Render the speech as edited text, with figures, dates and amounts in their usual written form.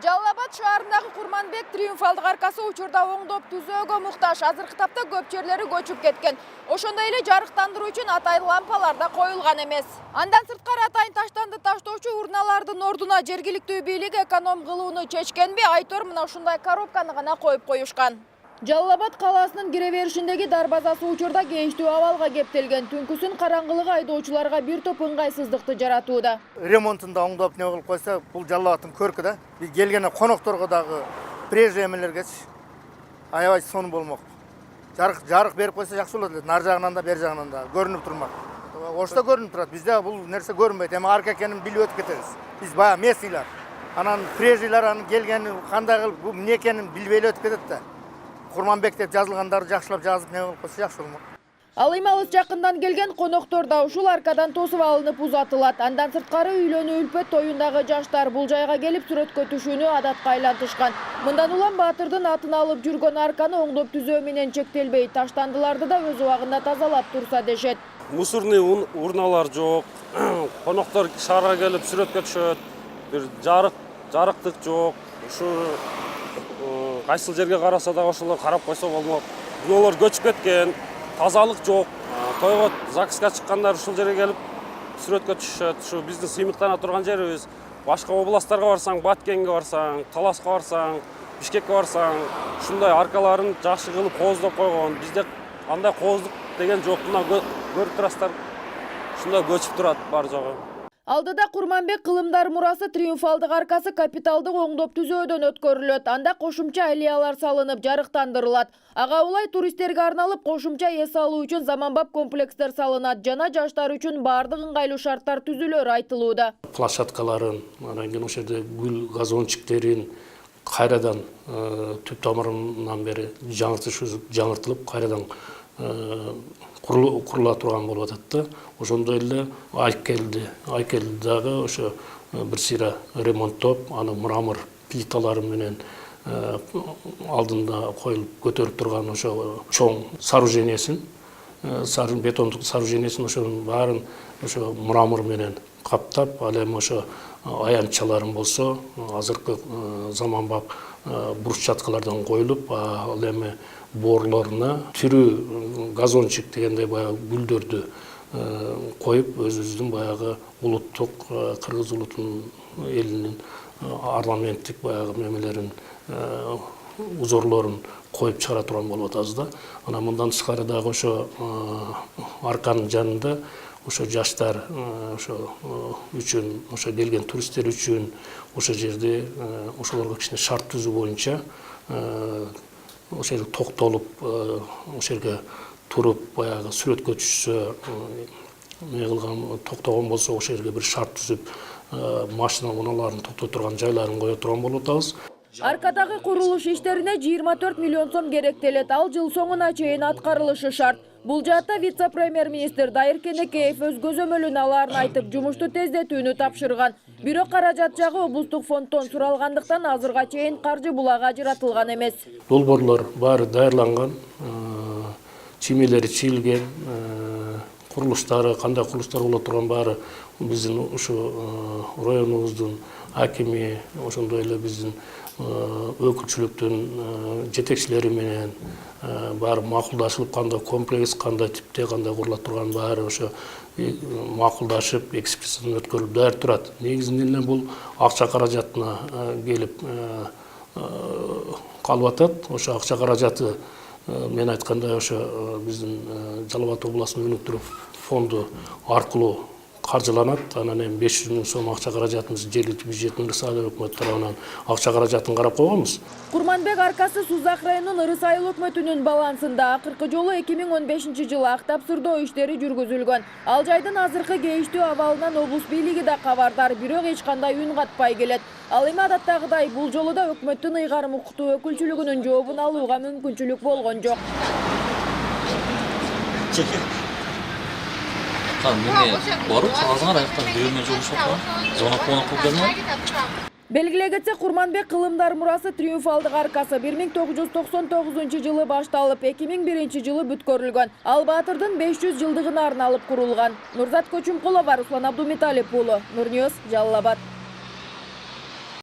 Жалал Абад шаарындагы Курманбек триумфалдык аркасы учурда оңдоп түзөөгө муктаж. Азыркы тапта көп жерлери көчүп кеткен. Ошондой эле жарыктандыруу үчүн атайын лампалар да коюлган эмес. Андан сырткары атайын таштанды таштоочу урналардын ордуна жергиликтүү бийлик эконом кылууну чечкенби, айтор мына ушундай коробканы гана коюп коюшкан. Жалал Абад калаасынын кире беришиндеги дарбазасы учурда кейиштүү абалга кептелген. Түнкүсүн караңгылыгы айдоочуларга бир топ ыңгайсыздыкты жаратууда. Ремонтунда оңдоп не кылып койсо, бул Жалал Абадтын көркү да. Биз келген конокторго дагы прежде эмелергечи аябай сонун болмок. Жарык берип койсо жакшы болот эле. Нар жагынан да, бер жагынан да көрүнүп турмак. Ошто көрүнүп турат. Бизде бул нерсе көрүнбөйт. Эми арка экенин билип өтүп кетебиз. Биз бая местныйлар. Анан преждейлер анын келгени кандай кылып бул эмне экенин билбей эле өтүп кетет да. Курманбек деп жазылгандарды жакшылап жазып не кылып койсо жакшы болмок. Ал эми алыс жакындан келген коноктор да ушул аркадан тосуп алынып узатылат. Андан сырткары үйлөнүү үлпөт тоюндагы жаштар бул жайга келип сүрөткө түшүүнү адатка айлантышкан. Мындан улам Баатырдын атын алып жүргөн арканы оңдоп түзөө менен чектелбей, таштандыларды да өз убагында тазалап турса дешет. Мусорный урналар жок. Коноктор шаарга келип сүрөткө түшөт. Бир жарыктык жок. Ушу кайсыл жерге караса да ошолор карап койсо болмок. Бирөөлөр көчүп кеткен. Тазалык жок. Тойго ЗАГСка чыккандар ушул жерге келип сүрөткө түшөт. Ушу биздин сыймыктана турган жерибиз. Башка областтарга барсаң, Баткенге барсаң, Таласка барсаң, Бишкекке барсаң, ушундай аркаларын жакшы кылып кооздоп койгон. Бизде андай кооздук деген жок. Мына көрүп турасыздар. Ушундай көчүп турат бар жогу. Алдыда Курманбек кылымдар мурасы триумфалдык аркасы капиталдык оңдоп түзөөдөн өткөрүлөт. Анда кошумча аллеялар салынып, жарыктандырылат. Ага улай туристтерге арналып кошумча эс алуу үчүн заманбап комплекстер салынат. Жана жаштар үчүн баардык ыңгайлуу шарттар түзүлөр айтылууда. Площадкаларын, анан кийин ошол жерде гүл газончиктерин кайрадан түп тамырынан бери жаңыртылып, кайрадан курула турган болуп атат да. Ошондой эле айкелди дагы ошо бир сыйра ремонттоп, аны мрамор плиталары менен алдында коюлуп көтөрүп турган ошо чоң сооружениесин, бетондук сооружениесин ошонун баарын ошо мрамор менен каптап, ал эми ошо аянтчаларын болсо азыркы заманбап брусчаткалардан коюлуп, ал эми боорлоруна тирүү газончик дегендей баягы гүлдөрдү коюп, өзүбүздүн баягы улуттук кыргыз улутунун элинин орнаменттик баягы немелерин узорлорун коюп чыгара турган болуп атабыз да. Анан мындан тышкары дагы ошо арканын жанында ошо жаштар ошо үчүн, ошо келген туристтер үчүн ошо жерде ошолорго кичине шарт түзүү боюнча ошол жерге токтолуп, ошол жерге туруп баягы сүрөткө түшсө, эмне кылган токтогон болсо ошол жерге бир шарт түзүп, машина унааларын токтой турган жайларын кое турган болуп атабыз. Аркадагы курулуш иштерине 24 миллион сом керектелет. Ал жыл соңуна чейин аткарылышы шарт. Бул жаатта вице-премьер-министр Дайыр Кенекеев өз көзөмөлүн алаарын айтып, жумушту тездетүүнү тапшырган. Бирок каражат жагы облустук фонддон суралгандыктан азырга чейин каржы булага ажыратылган эмес. Долбоорлор баары даярланган, чимелери чийилген, курулуштары, кандай курулуштар боло турган баары биздин ушу районубуздун акими, ошондой эле биздин өкүлчүлүктүн жетекчилери менен баары макулдашылып, кандай комплекс, кандай типте, кандай курула турган баары ошо макулдашып, экспертизадан өткөрүлүп даяр турат. Негизинен эле бул акча каражатына келип калып атат. Ошо акча каражаты мен айткандай ошо биздин Жалал Абад областынын өнүктүрүү фонду аркылуу каржыланат. Анан эми 500 миң сом акча каражатыбыз жергиликтүү бюджеттин Ырыс-Айыл өкмөтү тарабынан акча каражатын карап койгонбуз. Курманбек аркасы Сузак районунун Ырыс-Айыл өкмөтүнүн балансында акыркы жолу 2015 жылы актап сырдоо иштери жүргүзүлгөн. Ал жайдын азыркы кейиштүү абалынан облус бийлиги да кабардар, бирок эч кандай үн катпай келет. Ал эми адаттагыдай бул жолу да өкмөттүн ыйгарым укуктуу өкүлчүлүгүнүн жообун алууга мүмкүнчүлүк болгон жок. Белгилей кетсек, Курманбек кылымдар мурасы триумфалдык аркасы 1999 жылы башталып, 2001 жылы бүткөрүлгөн. Ал Баатырдын 500 жылдыгына арналып курулган. Нурзат Көчүмкулова, Руслан Абдумиталип уулу, Нур Ньюс, Жалал Абад.